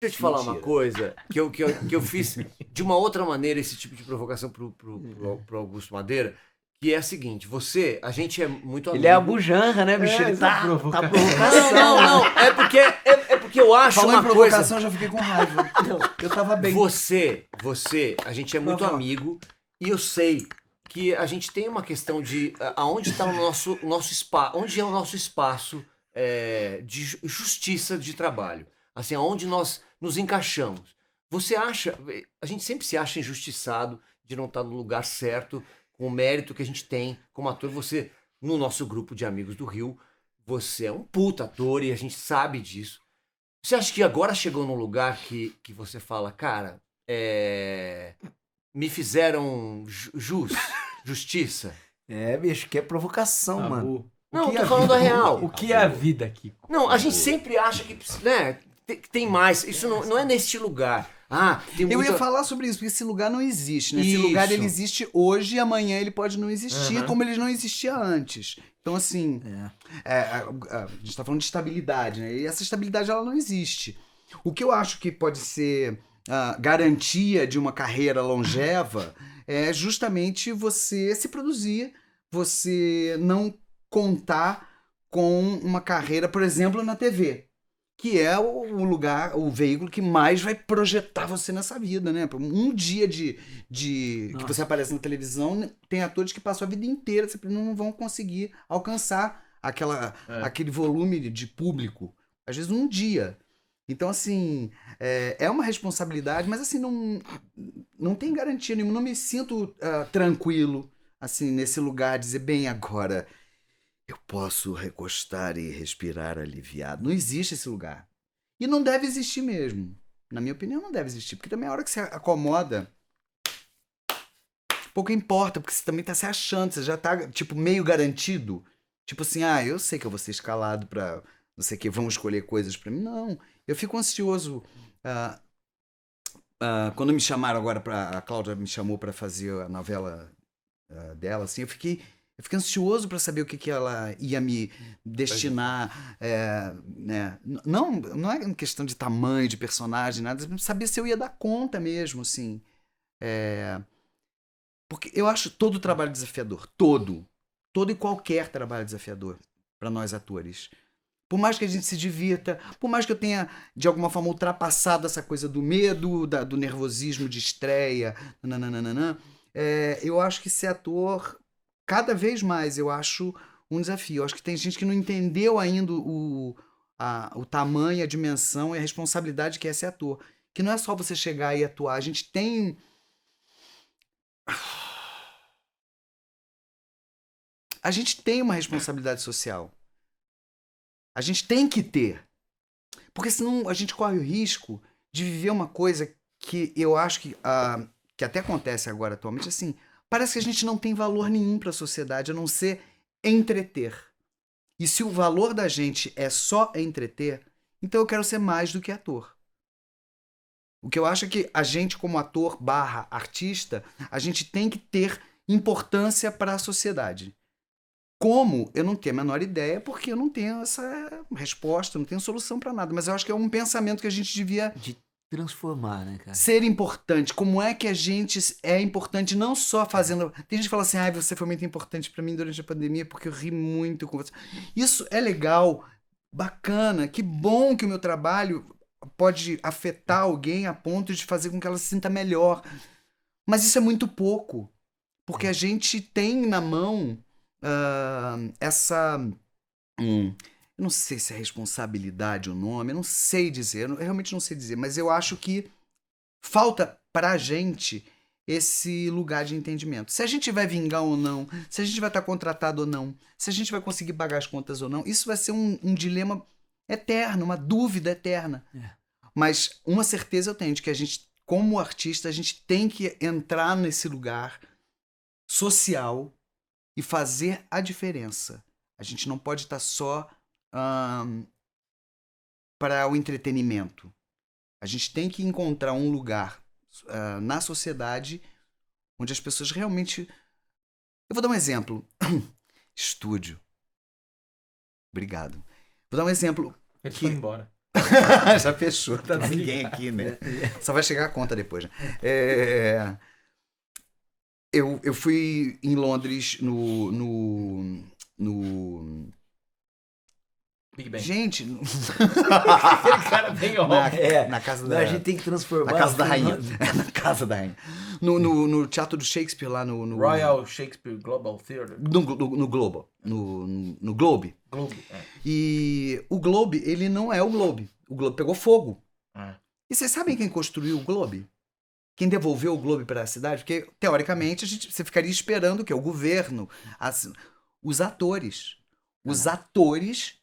Deixa eu te falar uma coisa que eu fiz de uma outra maneira esse tipo de provocação pro Augusto Madeira, que é a seguinte, a gente é muito amigo. Ele é a bujanra, né, bicho? Ele tá provocação. Não. É porque eu acho Falou uma em provocação, coisa... eu já fiquei com raiva. Eu tava bem. A gente é muito amigo e eu sei que a gente tem uma questão de aonde está o nosso espaço, onde é o nosso espaço de justiça de trabalho, assim, aonde nós nos encaixamos. A gente sempre se acha injustiçado de não estar no lugar certo, com o mérito que a gente tem como ator. Você, no nosso grupo de amigos do Rio, você é um puta ator e a gente sabe disso. Você acha que agora chegou num lugar que você fala, cara, me fizeram justiça? Bicho, que é provocação, mano. Não, eu tô falando a real. O que é a vida aqui? Não, a gente sempre acha que, né, tem mais. Isso não é neste lugar. Eu ia falar sobre isso, porque esse lugar não existe, né? Esse lugar ele existe hoje e amanhã ele pode não existir, como ele não existia antes. Então, assim, a gente tá falando de estabilidade, né? E essa estabilidade, ela não existe. O que eu acho que pode ser garantia de uma carreira longeva é justamente você se produzir, você não contar com uma carreira, por exemplo, na TV. Que é o lugar, o veículo que mais vai projetar você nessa vida, né? Um dia que você aparece na televisão, tem atores que passam a vida inteira, sempre não vão conseguir alcançar aquele volume de público. Às vezes um dia. Então, assim, é uma responsabilidade, mas assim, não tem garantia nenhuma. Não me sinto tranquilo, assim, nesse lugar, dizer, bem, agora... eu posso recostar e respirar aliviado. Não existe esse lugar. E não deve existir mesmo. Na minha opinião, não deve existir. Porque também a hora que você acomoda, pouco importa, porque você também tá se achando, você já tá, tipo, meio garantido. Tipo assim, eu sei que eu vou ser escalado pra não sei o que, vão escolher coisas pra mim. Não. Eu fico ansioso. Quando me chamaram agora a Cláudia me chamou pra fazer a novela dela, assim, eu fiquei ansioso para saber o que ela ia me destinar, né? Não é uma questão de tamanho, de personagem, nada, saber se eu ia dar conta mesmo, assim. Porque eu acho todo trabalho desafiador, todo e qualquer trabalho desafiador para nós atores. Por mais que a gente se divirta, por mais que eu tenha, de alguma forma, ultrapassado essa coisa do medo, do nervosismo de estreia, eu acho que ser ator... cada vez mais eu acho um desafio. Eu acho que tem gente que não entendeu ainda o tamanho, a dimensão e a responsabilidade que é ser ator. Que não é só você chegar e atuar. A gente tem... a gente tem uma responsabilidade social. A gente tem que ter. Porque senão a gente corre o risco de viver uma coisa que eu acho que até acontece agora atualmente, assim... parece que a gente não tem valor nenhum para a sociedade, a não ser entreter. E se o valor da gente é só entreter, então eu quero ser mais do que ator. O que eu acho é que a gente, como ator / artista, a gente tem que ter importância para a sociedade. Como? Eu não tenho a menor ideia, porque eu não tenho essa resposta, não tenho solução para nada. Mas eu acho que é um pensamento que a gente devia... transformar, né, cara? ser importante. Como é que a gente é importante não só fazendo... tem gente que fala assim, você foi muito importante pra mim durante a pandemia porque eu ri muito com você. Isso é legal, bacana, que bom que o meu trabalho pode afetar alguém a ponto de fazer com que ela se sinta melhor. Mas isso é muito pouco. Porque a gente tem na mão essa... eu não sei se é responsabilidade o nome, eu não sei dizer, eu realmente não sei dizer, mas eu acho que falta pra gente esse lugar de entendimento. Se a gente vai vingar ou não, se a gente vai estar contratado ou não, se a gente vai conseguir pagar as contas ou não, isso vai ser um dilema eterno, uma dúvida eterna. Mas uma certeza eu tenho de que a gente, como artista, a gente tem que entrar nesse lugar social e fazer a diferença. A gente não pode estar só para o entretenimento. A gente tem que encontrar um lugar na sociedade onde as pessoas realmente... eu vou dar um exemplo. Estúdio. Obrigado. Vou dar um exemplo. Ele foi embora. Já fechou, tá ninguém aqui, né? Só vai chegar a conta depois, né? Eu fui em Londres no Big Bang. Gente, aquele cara bem óbvio. Na casa da... A gente tem que transformar... Na casa da rainha. Na casa da rainha. No Teatro do Shakespeare, lá no... Royal Shakespeare Global Theatre. No Globo. No Globe. Globe, E o Globe, ele não é o Globe. O Globe pegou fogo. É. E vocês sabem quem construiu o Globe? Quem devolveu o Globe para a cidade? Porque, teoricamente, você ficaria esperando que o governo, os atores. Os atores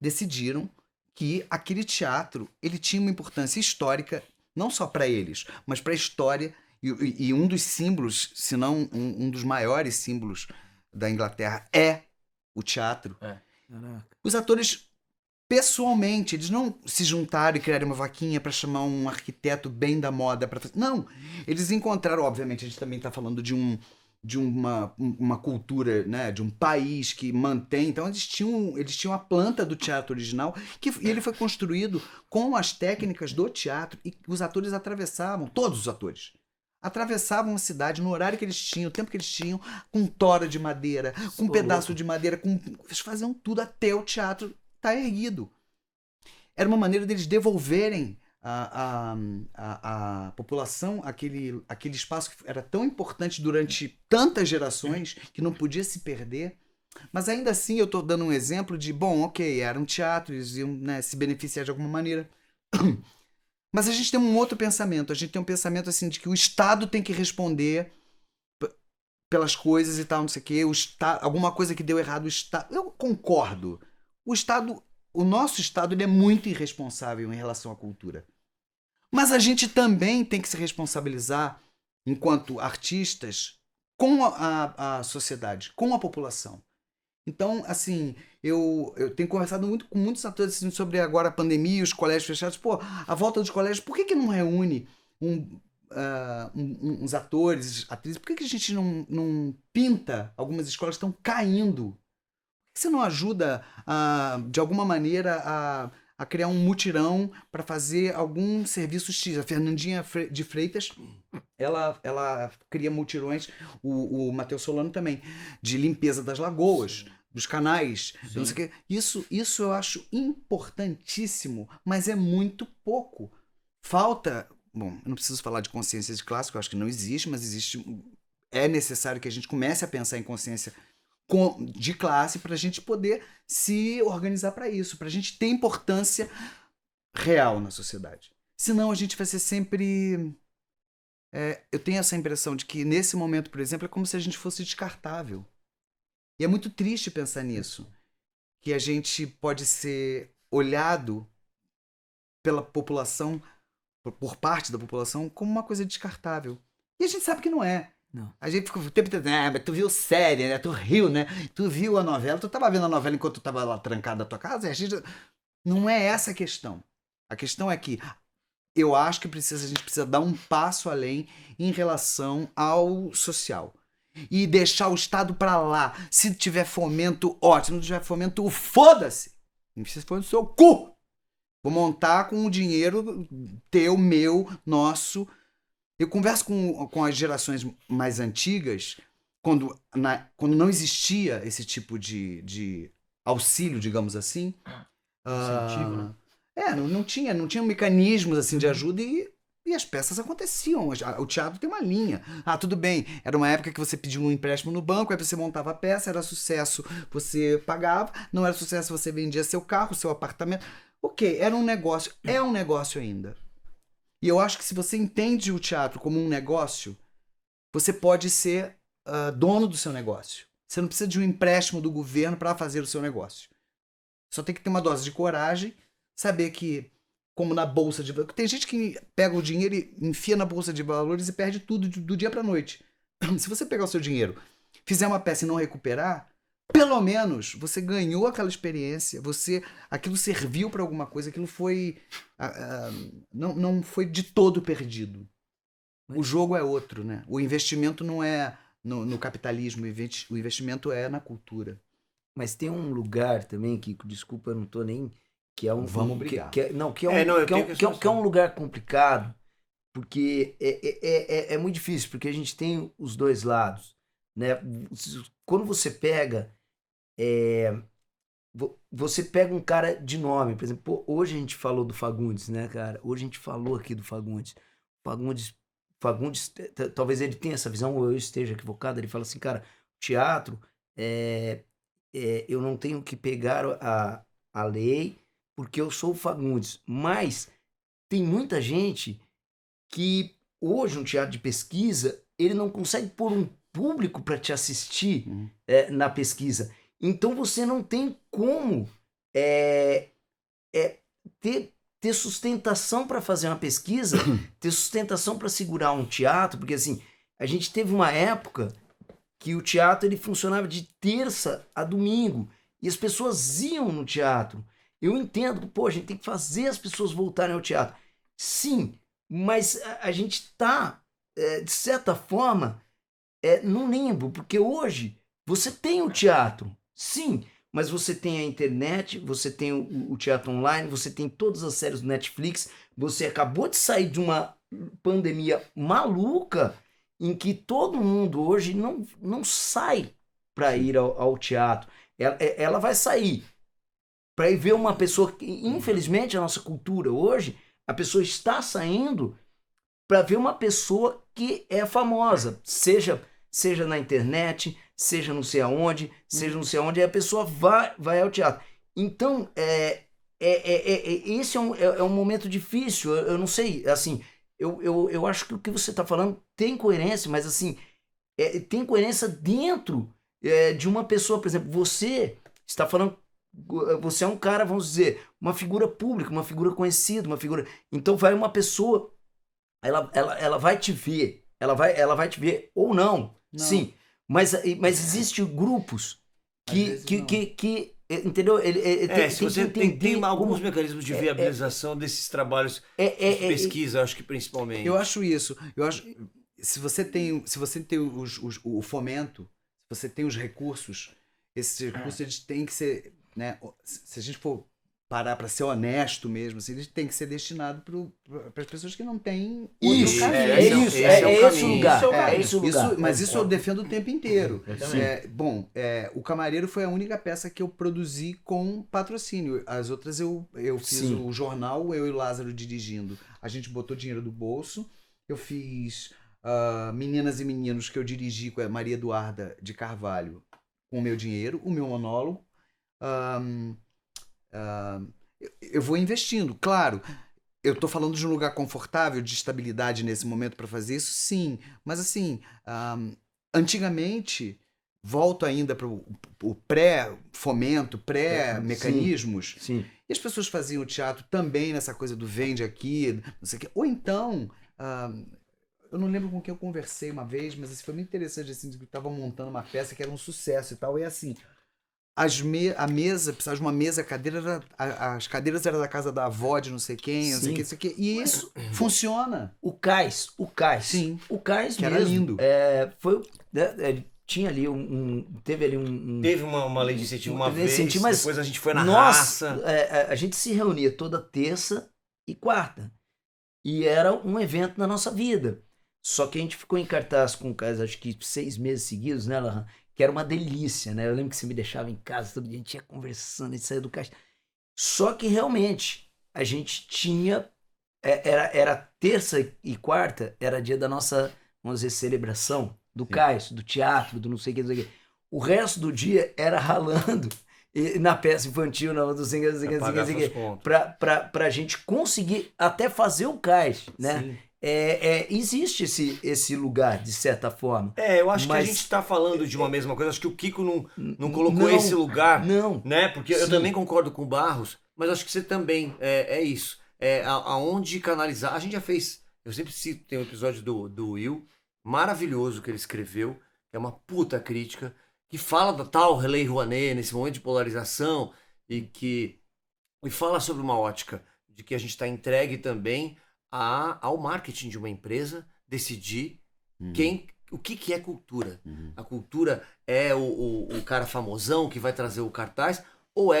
decidiram que aquele teatro ele tinha uma importância histórica, não só para eles, mas para a história. E um dos símbolos, se não um dos maiores símbolos da Inglaterra é o teatro. Os atores, pessoalmente, eles não se juntaram e criaram uma vaquinha para chamar um arquiteto bem da moda para fazer. Não, eles encontraram, obviamente, a gente também está falando de uma cultura, né, de um país que mantém. Então eles tinham a planta do teatro original e ele foi construído com as técnicas do teatro e os atores atravessavam, todos os atores atravessavam a cidade no horário que eles tinham, o tempo que eles tinham, com tora de madeira, com um pedaço de madeira, eles faziam tudo até o teatro estar erguido. Era uma maneira deles devolverem a população aquele espaço que era tão importante durante tantas gerações que não podia se perder. Mas ainda assim eu estou dando um exemplo de, bom, ok, era um teatro, eles iam, né, se beneficiar de alguma maneira. Mas a gente tem um outro pensamento. A gente tem um pensamento assim de que o Estado tem que responder pelas coisas e tal, não sei o quê. Alguma coisa que deu errado, o Estado... Eu concordo. O nosso Estado, ele é muito irresponsável em relação à cultura. Mas a gente também tem que se responsabilizar, enquanto artistas, com a sociedade, com a população. Então, assim, eu tenho conversado muito com muitos atores assim, sobre agora a pandemia, os colégios fechados. Pô, a volta dos colégios, por que não reúne uns atores, atrizes? Por que a gente não pinta? Algumas escolas estão caindo. Por que você não ajuda, de alguma maneira, a criar um mutirão para fazer algum serviço X? A Fernandinha de Freitas, ela cria mutirões, o Matheus Solano também, de limpeza das lagoas, dos canais, não sei o quê. Isso eu acho importantíssimo, mas é muito pouco. Falta... Bom, eu não preciso falar de consciência de classe, que eu acho que não existe, mas existe... É necessário que a gente comece a pensar em consciência de classe para a gente poder se organizar para isso, para a gente ter importância real na sociedade. Senão a gente vai ser sempre... eu tenho essa impressão de que nesse momento, por exemplo, é como se a gente fosse descartável. E é muito triste pensar nisso, que a gente pode ser olhado pela população, por parte da população, como uma coisa descartável. E a gente sabe que não é. Não. A gente fica o tempo inteiro, mas tu viu série, né? Tu riu, né? Tu viu a novela, tu tava vendo a novela enquanto tu tava lá trancado na tua casa. E a gente... Não é essa a questão. A questão é que eu acho que a gente precisa dar um passo além em relação ao social. E deixar o Estado pra lá. Se tiver fomento, ótimo. Se não tiver fomento, foda-se. Não precisa for no seu cu. Vou montar com o dinheiro teu, meu, nosso. Eu converso com as gerações mais antigas, quando não existia esse tipo de auxílio, digamos assim. Incentivo, né? Não tinha mecanismos assim de ajuda e as peças aconteciam. O teatro tem uma linha. Tudo bem, era uma época que você pediu um empréstimo no banco, aí você montava a peça, era sucesso, você pagava, não era sucesso, você vendia seu carro, seu apartamento. Ok, era um negócio, é um negócio ainda. E eu acho que se você entende o teatro como um negócio, você pode ser dono do seu negócio. Você não precisa de um empréstimo do governo para fazer o seu negócio. Só tem que ter uma dose de coragem, saber que, como na bolsa de valores... Tem gente que pega o dinheiro e enfia na bolsa de valores e perde tudo do dia para a noite. Se você pegar o seu dinheiro, fizer uma peça e não recuperar, pelo menos você ganhou aquela experiência, aquilo serviu para alguma coisa, aquilo foi... não foi de todo perdido. O jogo é outro, né? O investimento não é no capitalismo, o investimento é na cultura. Mas tem um lugar também que, desculpa, eu não tô nem que é um... Vamos brigar. Que é um lugar complicado, porque é muito difícil, porque a gente tem os dois lados, né? Quando você pega... Você pega um cara de nome, por exemplo, pô, hoje a gente falou do Fagundes, né, cara? Hoje a gente falou aqui do Fagundes. Fagundes, talvez ele tenha essa visão, ou eu esteja equivocado, ele fala assim, cara, teatro, eu não tenho que pegar a lei porque eu sou o Fagundes. Mas tem muita gente que hoje um teatro de pesquisa, ele não consegue pôr um público para te assistir na pesquisa. Então você não tem como ter sustentação para fazer uma pesquisa, ter sustentação para segurar um teatro, porque assim, a gente teve uma época que o teatro ele funcionava de terça a domingo e as pessoas iam no teatro. Eu entendo, pô, a gente tem que fazer as pessoas voltarem ao teatro. Sim, mas a gente está, de certa forma, num limbo, porque hoje você tem o teatro, sim, mas você tem a internet, você tem o teatro online, você tem todas as séries do Netflix, você acabou de sair de uma pandemia maluca em que todo mundo hoje não sai para ir ao teatro. Ela vai sair para ir ver uma pessoa que, infelizmente, a nossa cultura hoje, a pessoa está saindo para ver uma pessoa que é famosa, seja na internet, seja não sei aonde, aí a pessoa vai ao teatro. Então, esse é um momento difícil, eu não sei, assim, eu acho que o que você está falando tem coerência, mas assim, tem coerência dentro de uma pessoa, por exemplo, você está falando, você é um cara, vamos dizer, uma figura pública, uma figura conhecida, então vai uma pessoa, ela vai te ver, ela vai te ver ou não. Sim, mas existem grupos que entendeu? Se você tem alguns mecanismos de viabilização desses trabalhos de pesquisa, acho que principalmente. Eu acho isso. Se você tem o fomento, se você tem os recursos, esses recursos eles têm que ser, né? Se a gente for parar para ser honesto mesmo, assim, eles têm que ser destinados para as pessoas que não têm outro caminho. Esse lugar. Mas isso eu defendo o tempo inteiro. O Camareiro foi a única peça que eu produzi com patrocínio. As outras eu fiz o jornal, eu e o Lázaro dirigindo. A gente botou dinheiro do bolso. Eu fiz Meninas e Meninos, que eu dirigi com a Maria Eduarda de Carvalho, com o meu dinheiro, o meu monólogo. Eu vou investindo, claro. Eu estou falando de um lugar confortável, de estabilidade nesse momento para fazer isso, sim. Mas assim, antigamente, volto ainda para o pré-fomento, pré-mecanismos. Sim. E as pessoas faziam o teatro também nessa coisa do vende aqui, não sei o quê. Ou então, eu não lembro com quem eu conversei uma vez, mas foi muito interessante, assim, que estavam montando uma peça que era um sucesso e tal. E assim, a mesa, precisava de uma mesa, cadeira as cadeiras eram da casa da avó de não sei quem, não sei o que. E isso funciona. O cais. Sim. O cais que mesmo. Era lindo. Tinha ali teve uma lei de incentivo uma vez, mas depois a gente foi na raça. A gente se reunia toda terça e quarta. E era um evento na nossa vida. Só que a gente ficou em cartaz com o Cais, acho que 6 meses seguidos, né, Lahan? Que era uma delícia, né? Eu lembro que você me deixava em casa, todo dia a gente ia conversando, a gente saía do caixa. Só que realmente, a gente tinha... Era terça e quarta, era dia da nossa, vamos dizer, celebração do cais, do teatro, do não sei o que, não sei o que. O resto do dia era ralando na peça infantil, não sei o que, pra gente conseguir até fazer o cais, né? Sim. Existe esse lugar, de certa forma. Eu acho que a gente está falando de uma mesma coisa. Acho que o Kiko não colocou esse lugar. Não. Né? Porque eu também concordo com o Barros, mas acho que você também é isso. Aonde canalizar. A gente já fez. Eu sempre cito, tem um episódio do Will, maravilhoso que ele escreveu, que é uma puta crítica, que fala da tal Lei Rouanet, nesse momento de polarização, e fala sobre uma ótica de que a gente está entregue também ao marketing de uma empresa decidir o que é cultura. A cultura é o cara famosão que vai trazer o cartaz, ou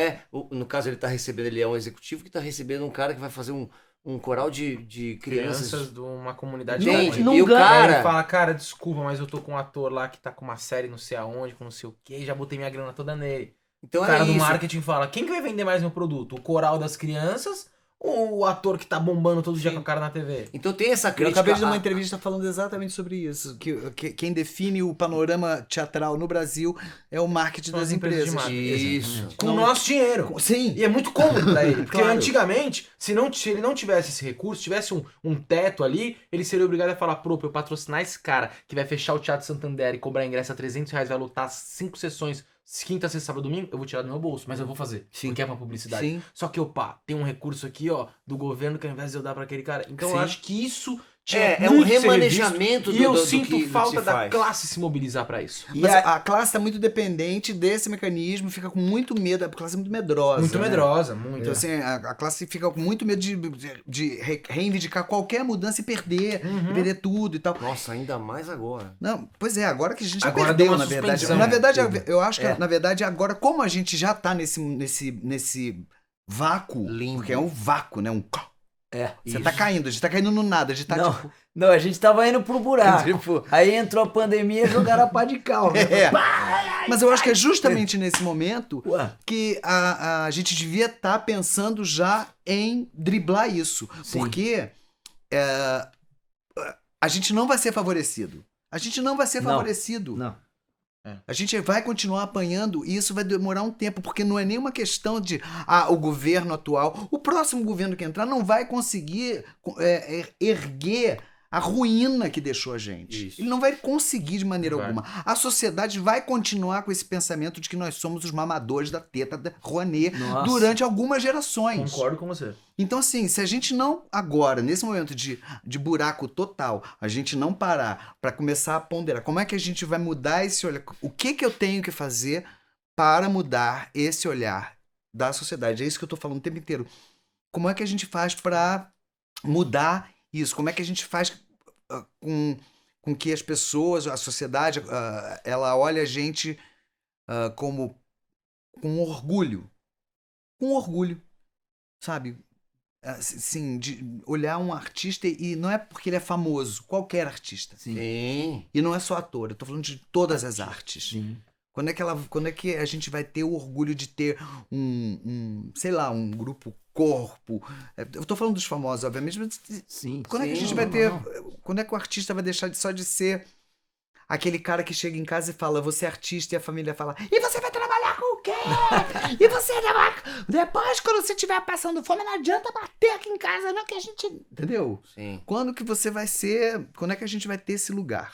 no caso ele tá recebendo, ele é um executivo que tá recebendo um cara que vai fazer um coral de crianças de uma comunidade Gente, grande. e o Aí cara... ele fala, cara, desculpa, mas eu tô com um ator lá que tá com uma série não sei aonde, com não sei o quê, já botei minha grana toda nele. Então O cara do isso. marketing fala, quem que vai vender mais meu produto? O coral das crianças ou o ator que tá bombando todo dia com a cara na TV? Então tem essa Eu crítica... acabei de dar uma entrevista falando exatamente sobre isso. Que quem define o panorama teatral no Brasil é o marketing São das as empresas de empresas. marketing. Isso. Com o nosso dinheiro. Sim. E é muito cômodo pra ele. Porque Claro. antigamente, se ele não tivesse esse recurso, tivesse um teto ali, ele seria obrigado a falar, pra eu patrocinar esse cara que vai fechar o Teatro Santander e cobrar ingresso a R$300, vai lotar 5 sessões, quinta, sexta, sábado, domingo, eu vou tirar do meu bolso, mas eu vou fazer. Sim. Porque é pra publicidade. Sim. Só que, tem um recurso aqui, ó, do governo que ao invés de eu dar pra aquele cara. Então eu Sim. acho que isso tinha É um muito que ser remanejamento revisto, e eu do sinto que falta se da faz. classe se mobilizar pra isso. Mas a classe está muito dependente desse mecanismo, fica com muito medo, a classe é muito medrosa. Muito né? medrosa, muito. Então, assim, a classe fica com muito medo de reivindicar qualquer mudança e perder tudo e tal. Nossa, ainda mais agora. Não, pois é, agora que a gente já Agora deu perdeu, uma na verdade. suspensão. Na verdade, Tudo. eu acho que, na verdade, agora, como a gente já tá nesse vácuo, Limbo. porque é um vácuo, né? Você Isso. tá caindo, a gente tá caindo no nada, a gente tá Não. tipo. Não, a gente tava indo pro buraco. Tipo- Aí entrou a pandemia e jogaram a pá de cal. Né? É. Mas eu acho que é justamente nesse momento Ué. que a gente devia estar pensando já em driblar isso. Sim. Porque a gente não vai ser favorecido. A gente não vai ser Não. favorecido. Não. A gente vai continuar apanhando e isso vai demorar um tempo, porque não é nenhuma questão de o governo atual, o próximo governo que entrar não vai conseguir erguer a ruína que deixou a gente. Isso. Ele não vai conseguir de maneira Vai. alguma. A sociedade vai continuar com esse pensamento de que nós somos os mamadores da teta da Rouanet Nossa. durante algumas gerações. Concordo com você. Então, assim, se a gente não, agora, nesse momento de buraco total, a gente não parar para começar a ponderar como é que a gente vai mudar esse olhar, o que eu tenho que fazer para mudar esse olhar da sociedade? É isso que eu tô falando o tempo inteiro. Como é que a gente faz para mudar isso? Como é que a gente faz com que as pessoas, a sociedade, ela olhe a gente como com orgulho? Com orgulho, sabe? Assim, de olhar um artista e não é porque ele é famoso, qualquer artista. Sim. E não é só ator, eu tô falando de todas as artes. Sim. Quando é que a gente vai ter o orgulho de ter sei lá, um grupo corpo? Eu tô falando dos famosos, obviamente, mas Sim. quando é que a Sim, gente vai ter... Quando é que o artista vai deixar só de ser aquele cara que chega em casa e fala, você é artista, e a família fala, e você vai trabalhar com o quê? E você depois, quando você estiver passando fome, não adianta bater aqui em casa, não, que a gente... Entendeu? Sim. Quando é que a gente vai ter esse lugar?